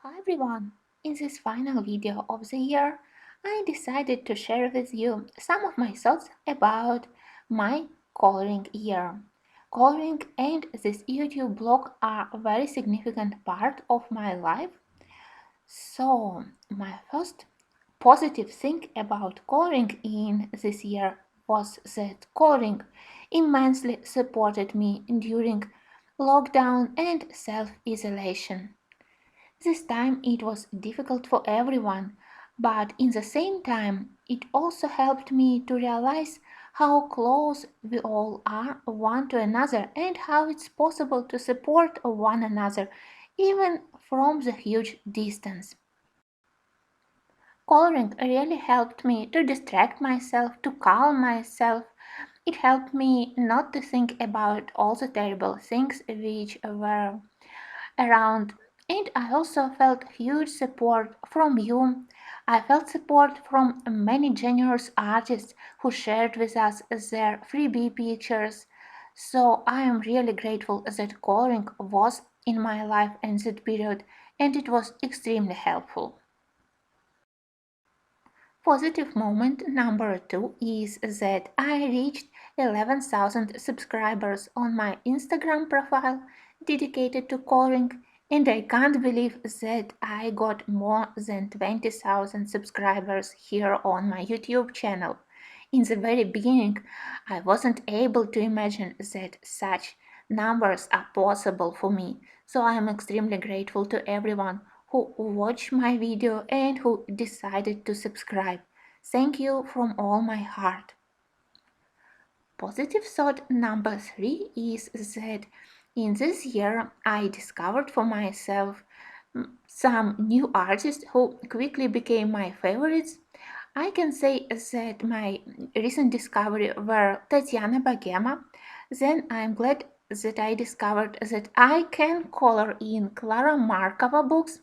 Hi everyone! In this final video of the year, I decided to share with you some of my thoughts about my coloring year. Coloring and this YouTube blog are a very significant part of my life. So, my first positive thing about coloring in this year was that coloring immensely supported me during lockdown and self-isolation. This time it was difficult for everyone, but in the same time it also helped me to realize how close we all are one to another and how it's possible to support one another even from the huge distance. Coloring really helped me to distract myself, to calm myself. It helped me not to think about all the terrible things which were around, and I also felt huge support from you. I felt support from many generous artists who shared with us their freebie pictures. So I am really grateful that coloring was in my life in that period, and it was extremely helpful. Positive moment number two is that I reached 11,000 subscribers on my Instagram profile dedicated to coloring, and I can't believe that I got more than 20,000 subscribers here on my YouTube channel. In the very beginning, I wasn't able to imagine that such numbers are possible for me, so I am extremely grateful to everyone who watched my video and who decided to subscribe. Thank you from all my heart. Positive thought number three is that in this year I discovered for myself some new artists who quickly became my favorites. I can say that my recent discovery were Tatiana Bogema. Then I'm glad that I discovered that I can color in Clara Markova books.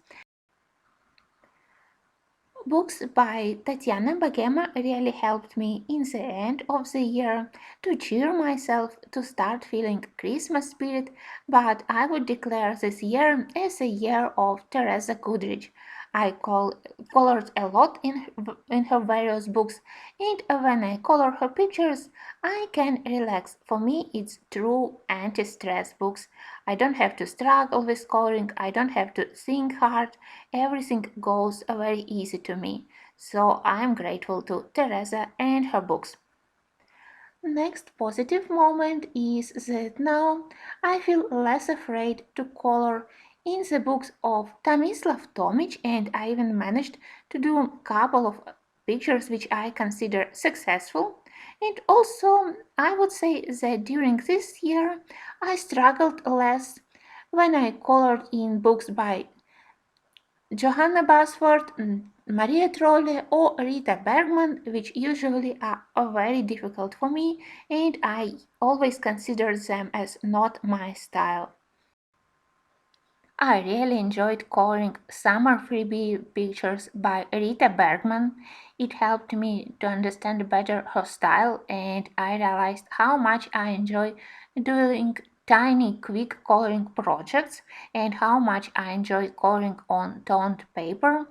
Books by Tatiana Bogema really helped me in the end of the year to cheer myself to start feeling Christmas spirit, but I would declare this year as a year of Teresa Goodrich. Colored a lot in her various books, and when I color her pictures, I can relax. For me, it's true anti-stress books. I don't have to struggle with coloring, I don't have to think hard, everything goes very easy to me. So I'm grateful to Teresa and her books. Next positive moment is that now I feel less afraid to color in the books of Tomislav Tomic, and I even managed to do a couple of pictures which I consider successful. And also, I would say that during this year I struggled less when I colored in books by Johanna Basford, Maria Trolle or Rita Bergman, which usually are very difficult for me, and I always consider them as not my style. I really enjoyed coloring summer freebie pictures by Rita Bergman. It helped me to understand better her style, and I realized how much I enjoy doing tiny, quick coloring projects and how much I enjoy coloring on toned paper.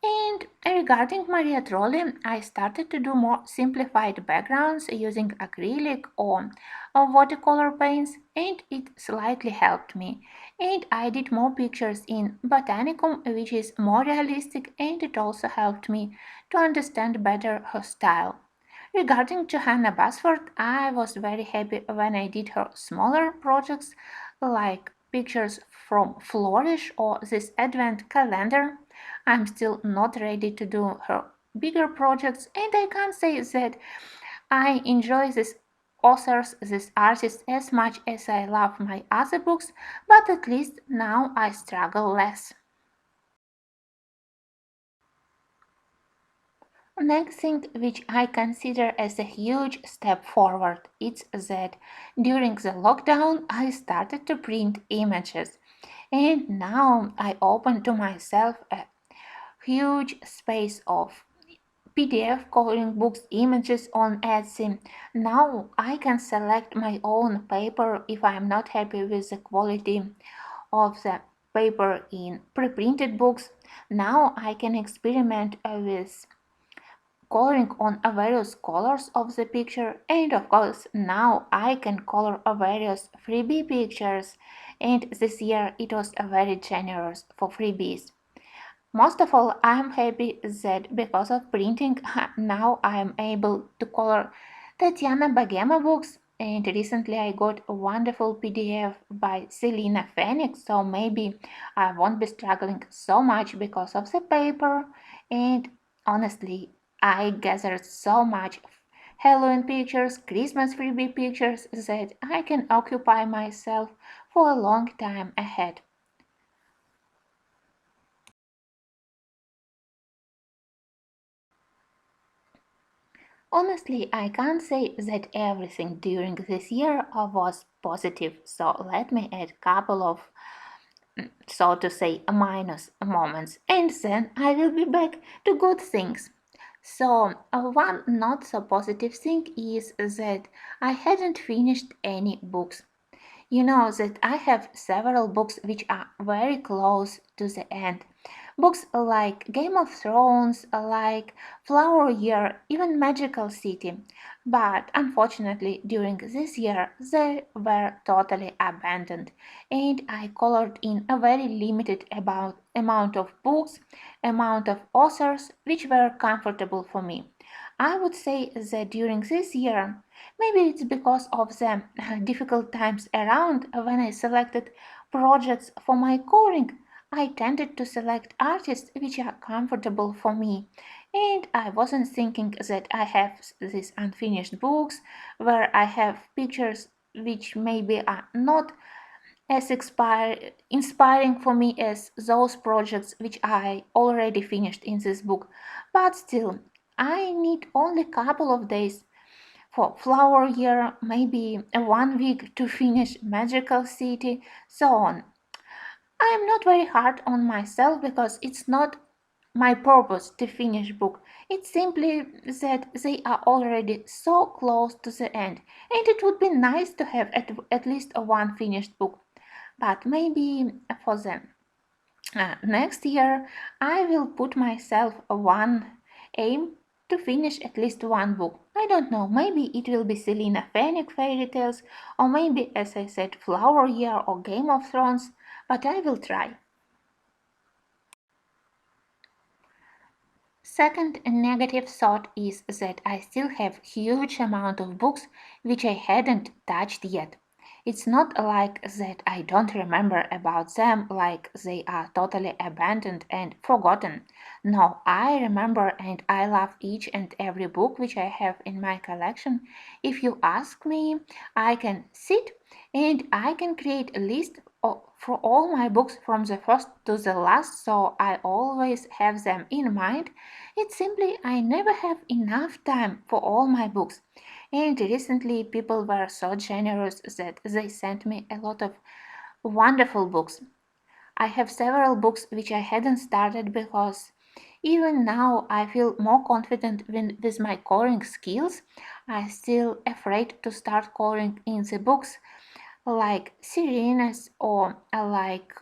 And regarding Maria Trolli, I started to do more simplified backgrounds using acrylic or watercolor paints, and it slightly helped me. And I did more pictures in Botanicum, which is more realistic, and it also helped me to understand better her style. Regarding Johanna Basford, I was very happy when I did her smaller projects like pictures from Flourish or this advent calendar. I'm still not ready to do her bigger projects, and I can't say that I enjoy these authors, these artists as much as I love my other books, but at least now I struggle less. Next thing which I consider as a huge step forward is that during the lockdown I started to print images, and now I open to myself a huge space of PDF coloring books images on Etsy. Now I can select my own paper if I'm not happy with the quality of the paper in pre-printed books. Now I can experiment with coloring on various colors of the picture, and of course now I can color various freebie pictures, and this year it was very generous for freebies. Most of all, I am happy that because of printing, now I am able to color Tatiana Bagema books. And recently I got a wonderful PDF by Selena Phoenix, so maybe I won't be struggling so much because of the paper. And honestly, I gathered so much Halloween pictures, Christmas freebie pictures that I can occupy myself for a long time ahead. Honestly, I can't say that everything during this year was positive, so let me add a couple of, so to say, minus moments, and then I will be back to good things. So, one not so positive thing is that I hadn't finished any books. You know that I have several books which are very close to the end. Books like Game of Thrones, like Flower Year, even Magical City. But unfortunately, during this year, they were totally abandoned, and I colored in a very limited amount of books, amount of authors which were comfortable for me. I would say that during this year, maybe it's because of the difficult times around when I selected projects for my coloring. I tended to select artists which are comfortable for me, and I wasn't thinking that I have these unfinished books where I have pictures which maybe are not as inspiring for me as those projects which I already finished in this book. But still, I need only a couple of days for Flower Year, maybe 1 week to finish Magical City, so on. I am not very hard on myself because it's not my purpose to finish book. It's simply that they are already so close to the end, and it would be nice to have at least a one finished book. But maybe for them. Next year, I will put myself a one aim to finish at least one book. I don't know, maybe it will be Selena Phoenix fairy tales, or maybe, as I said, Flower Year or Game of Thrones, but I will try. Second negative thought is that I still have huge amount of books which I hadn't touched yet. It's not like that I don't remember about them, like they are totally abandoned and forgotten. No, I remember and I love each and every book which I have in my collection. If you ask me, I can sit and I can create a list for all my books from the first to the last, so I always have them in mind. It's simply I never have enough time for all my books. And recently, people were so generous that they sent me a lot of wonderful books. I have several books which I hadn't started because even now I feel more confident with my coloring skills. I'm still afraid to start coloring in the books like Serena's or like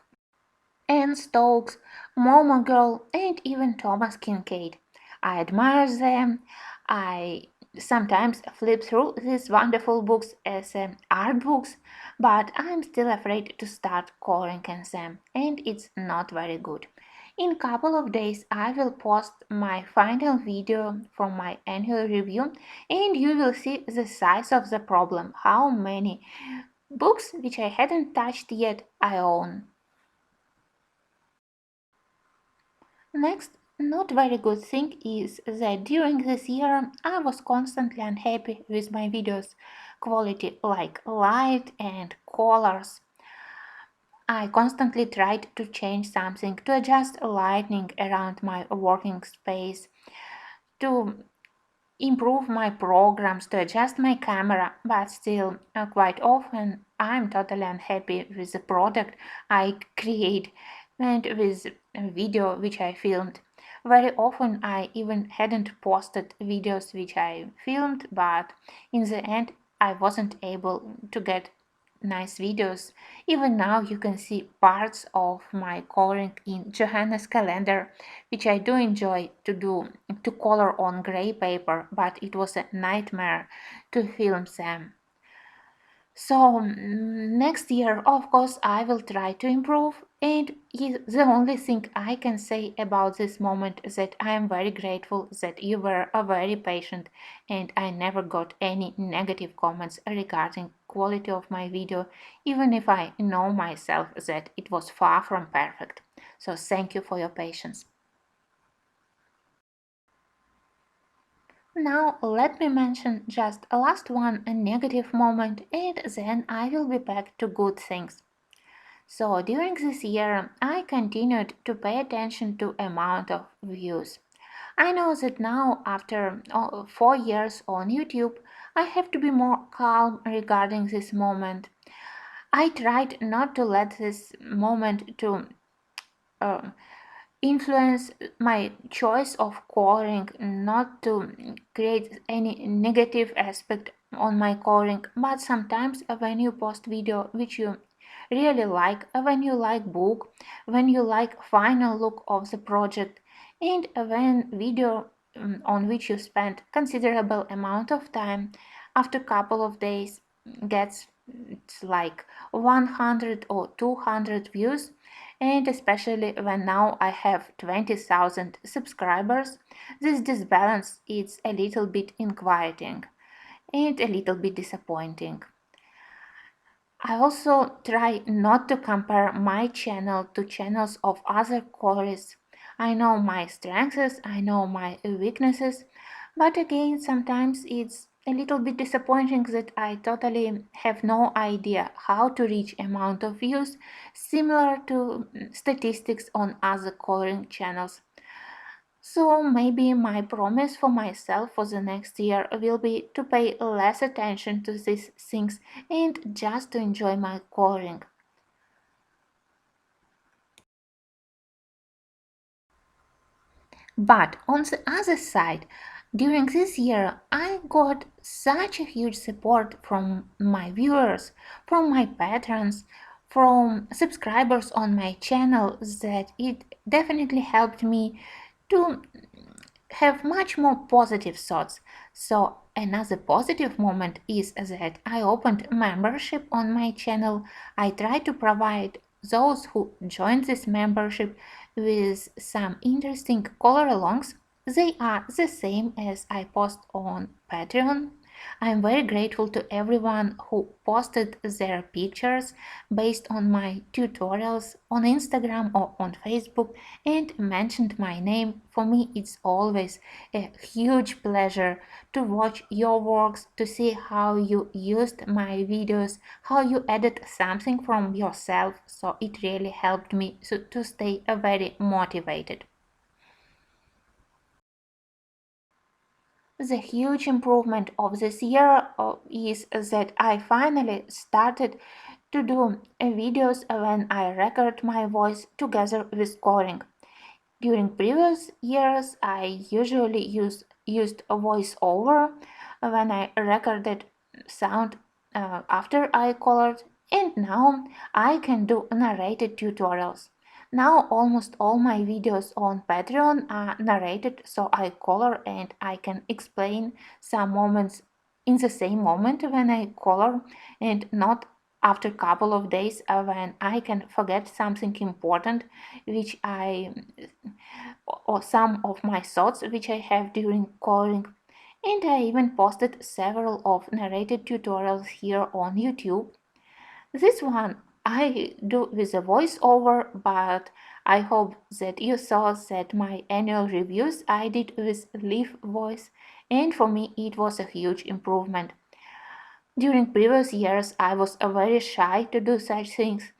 Anne Stokes, Momo Girl, and even Thomas Kincaid. I admire them. I sometimes flip through these wonderful books as art books, but I'm still afraid to start coloring in them, and it's not very good. In a couple of days, I will post my final video from my annual review, and you will see the size of the problem, how many books which I hadn't touched yet I own. Next, not very good thing is that during this year I was constantly unhappy with my videos quality like light and colors. I constantly tried to change something to adjust lighting around my working space, to improve my programs, to adjust my camera, but still quite often I'm totally unhappy with the product I create and with a video which I filmed. Very often I even hadn't posted videos which I filmed, but in the end I wasn't able to get nice videos. Even now you can see parts of my coloring in Johanna's calendar, which I do enjoy to do, to color on gray paper, but it was a nightmare to film them. So next year, of course, I will try to improve. And the only thing I can say about this moment is that I am very grateful that you were very patient and I never got any negative comments regarding quality of my video, even if I know myself that it was far from perfect. So thank you for your patience. Now let me mention just a last one, a negative moment, and then I will be back to good things. So during this year, I continued to pay attention to amount of views. I know that now after 4 years on YouTube, I have to be more calm regarding this moment. I tried not to let this moment to uh, influence my choice of coloring, not to create any negative aspect on my coloring, but sometimes when you post video which you really like, when you like book, when you like final look of the project, and when video on which you spend considerable amount of time, after couple of days gets it's like 100 or 200 views, and especially when now I have 20,000 subscribers, this disbalance is a little bit inquieting and a little bit disappointing. I also try not to compare my channel to channels of other colorists. I know my strengths, I know my weaknesses, but again, sometimes it's a little bit disappointing that I totally have no idea how to reach amount of views similar to statistics on other coloring channels. So maybe my promise for myself for the next year will be to pay less attention to these things and just to enjoy my coloring. But on the other side, during this year, I got such a huge support from my viewers, from my patrons, from subscribers on my channel that it definitely helped me to have much more positive thoughts. So another positive moment is that I opened membership on my channel. I try to provide those who join this membership with some interesting color alongs. They are the same as I post on Patreon. I'm very grateful to everyone who posted their pictures based on my tutorials on Instagram or on Facebook and mentioned my name. For me, it's always a huge pleasure to watch your works, to see how you used my videos, how you added something from yourself. So it really helped me to stay very motivated. The huge improvement of this year is that I finally started to do videos when I record my voice together with scoring. During previous years, I usually used a voiceover when I recorded sound after I colored, and now I can do narrated tutorials. Now almost all my videos on Patreon are narrated, so I color and I can explain some moments in the same moment when I color and not after couple of days when I can forget something important which I or some of my thoughts which I have during coloring, and I even posted several of narrated tutorials here on YouTube. This one I do with a voiceover, but I hope that you saw that my annual reviews I did with Livre voice, and for me it was a huge improvement. During previous years, I was very shy to do such things.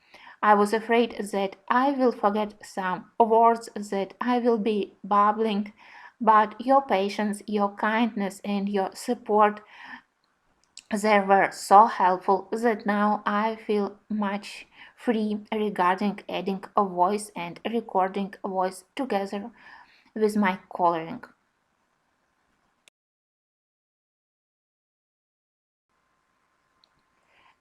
I was afraid that I will forget some words, that I will be babbling, but your patience, your kindness, and your support, they were so helpful that now I feel much free regarding adding a voice and recording a voice together with my coloring.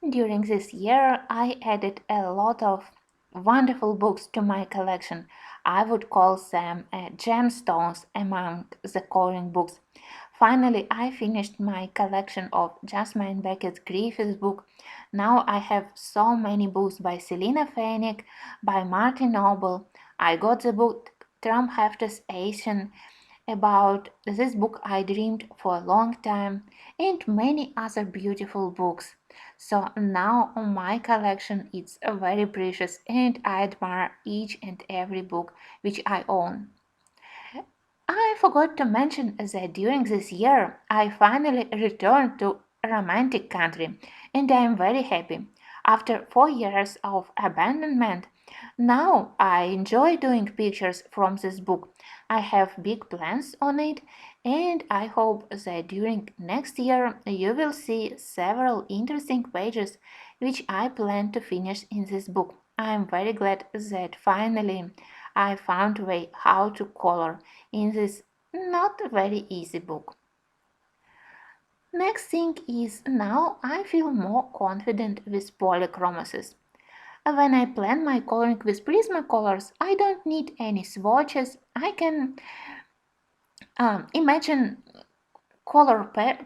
During this year, I added a lot of wonderful books to my collection. I would call them gemstones among the coloring books. Finally, I finished my collection of Jasmine Beckett's Griffiths book. Now I have so many books by Selina Fenwick, by Martin Noble. I got the book Trump Hefter's Asian. About this book I dreamed for a long time, and many other beautiful books. So now my collection is very precious, and I admire each and every book which I own. I forgot to mention that during this year I finally returned to romantic country, and I am very happy. After 4 years of abandonment, now I enjoy doing pictures from this book. I have big plans on it, and I hope that during next year you will see several interesting pages which I plan to finish in this book. I am very glad that finally I found a way how to color in this not very easy book. Next thing is now I feel more confident with polychromasis. When I plan my coloring with Prismacolors, I don't need any swatches. I can imagine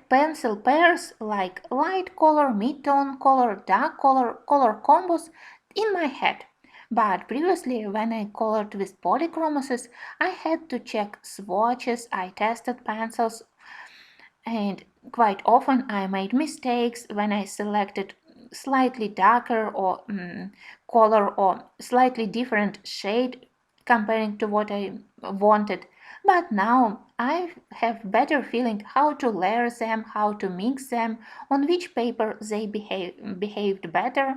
pencil pairs like light color, mid-tone color, dark color combos in my head. But previously, when I colored with polychromasis, I had to check swatches, I tested pencils, and quite often I made mistakes when I selected slightly darker or color or slightly different shade comparing to what I wanted. But now I have better feeling how to layer them, how to mix them, on which paper they behaved better.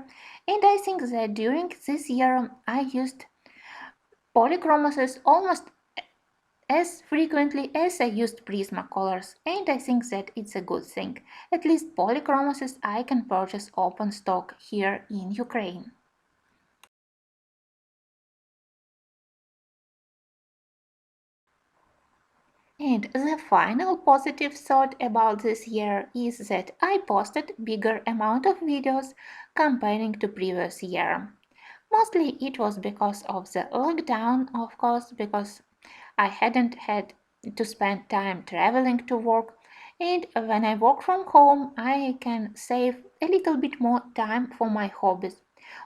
And I think that during this year I used polychromasis almost as frequently as I used Prismacolors, and I think that it's a good thing. At least polychromasis I can purchase open stock here in Ukraine. And the final positive thought about this year is that I posted bigger amount of videos comparing to previous year. Mostly it was because of the lockdown, of course, because I hadn't had to spend time traveling to work, and when I work from home, I can save a little bit more time for my hobbies.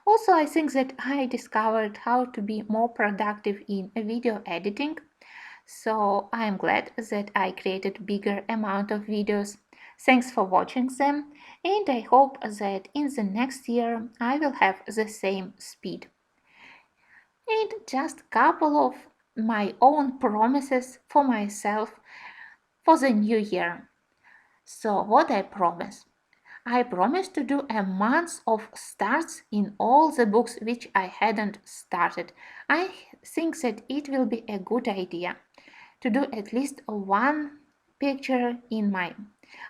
Also, I think that I discovered how to be more productive in video editing, so I am glad that I created bigger amount of videos. Thanks for watching them, and I hope that in the next year I will have the same speed. And just couple of my own promises for myself for the new year. So what I promise? I promise to do a month of starts in all the books which I hadn't started. I think that it will be a good idea to do at least one picture in my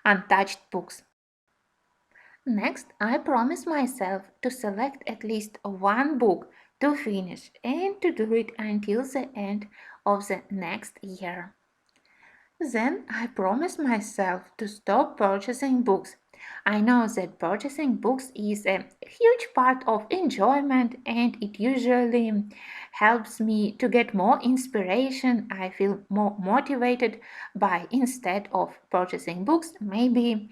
untouched books. Next, I promise myself to select at least one book to finish and to do it until the end of the next year. Then I promise myself to stop purchasing books. I know that purchasing books is a huge part of enjoyment and it usually helps me to get more inspiration. I feel more motivated by instead of purchasing books, maybe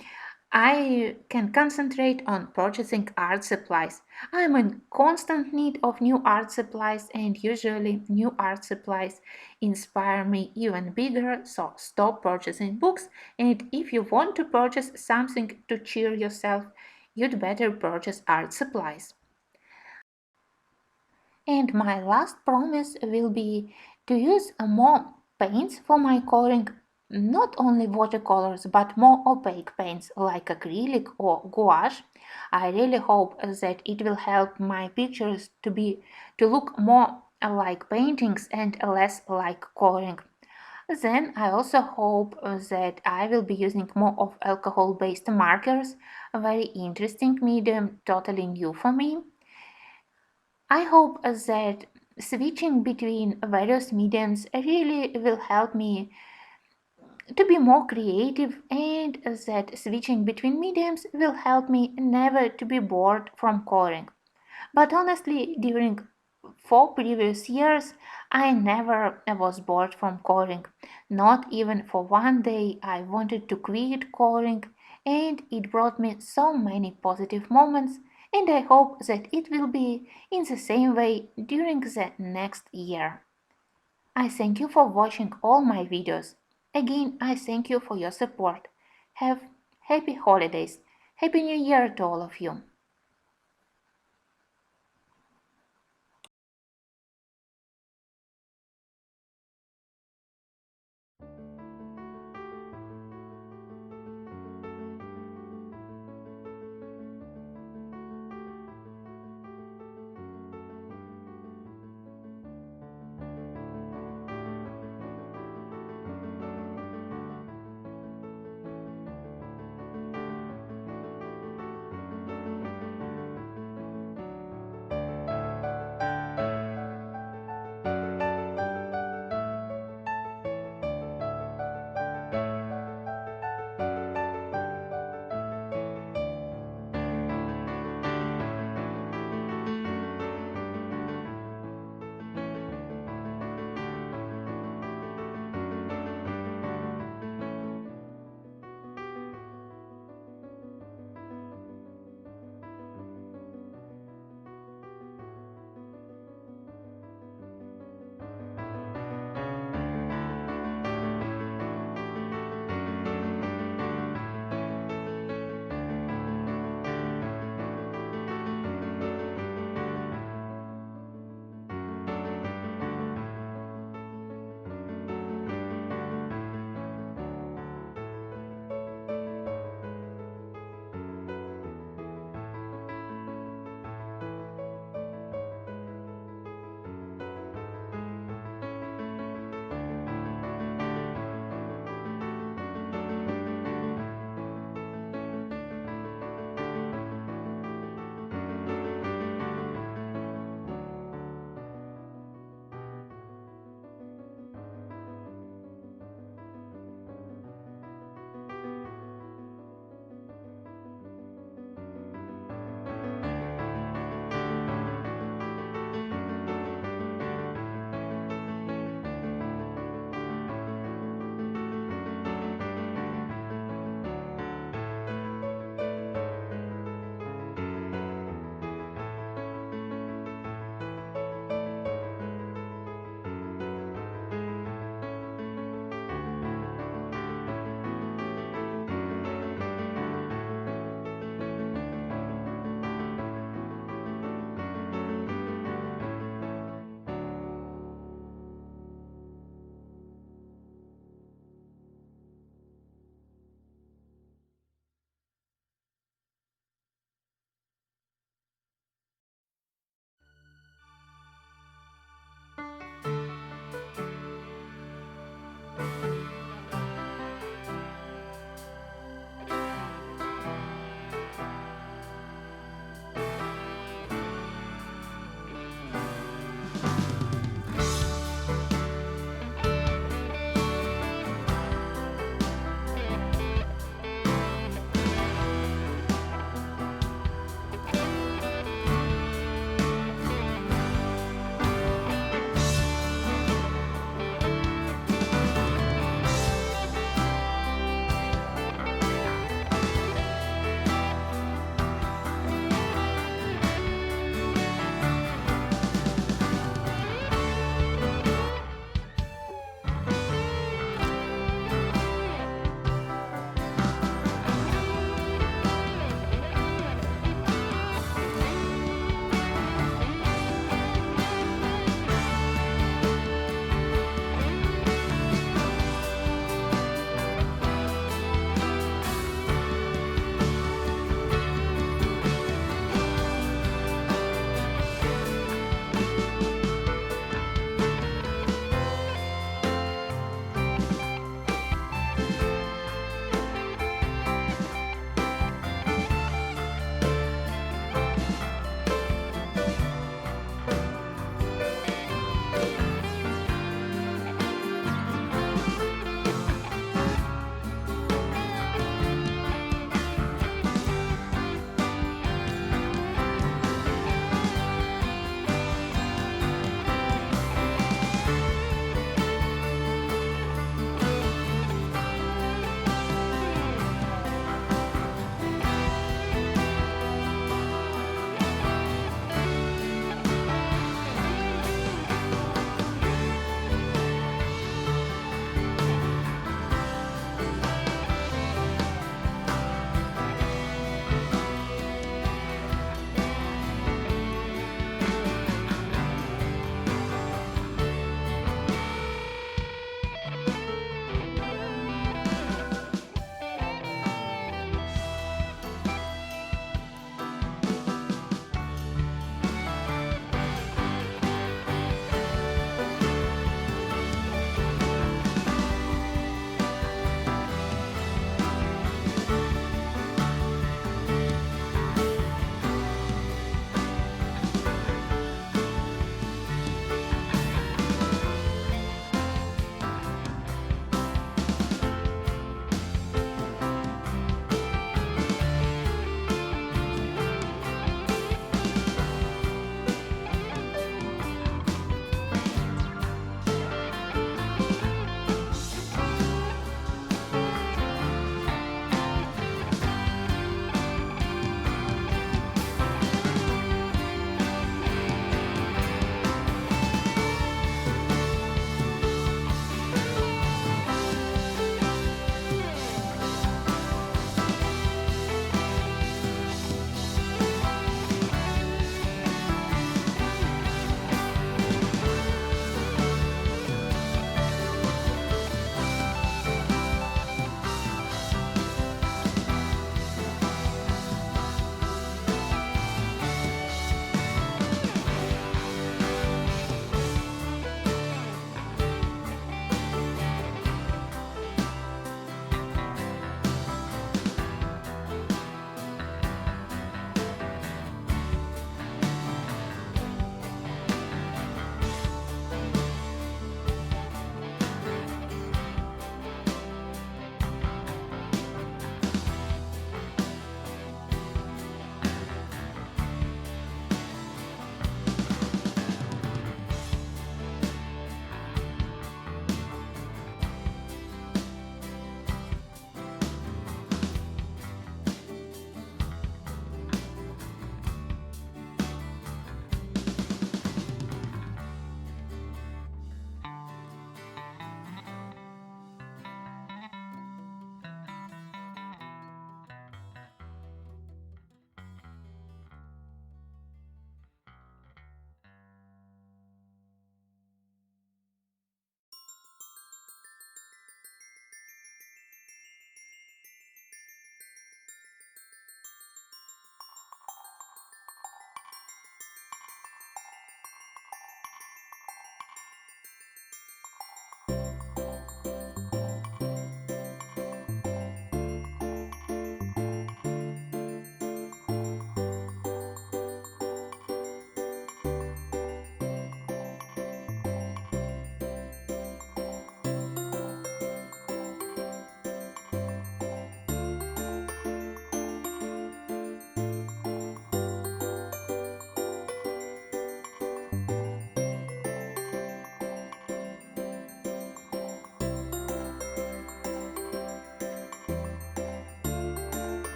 I can concentrate on purchasing art supplies. I'm in constant need of new art supplies, and usually new art supplies inspire me even bigger. So stop purchasing books, and if you want to purchase something to cheer yourself, you'd better purchase art supplies. And my last promise will be to use more paints for my coloring, not only watercolors but more opaque paints like acrylic or gouache. I really hope that it will help my pictures to look more like paintings and less like coloring. Then I also hope that I will be using more of alcohol-based markers, a very interesting medium, totally new for me. I hope that switching between various mediums really will help me to be more creative, and that switching between mediums will help me never to be bored from coloring. But honestly, during 4 previous years, I never was bored from coloring. Not even for one day I wanted to quit coloring, and it brought me so many positive moments, and I hope that it will be in the same way during the next year. I thank you for watching all my videos. Again, I thank you for your support. Have happy holidays. Happy New Year to all of you.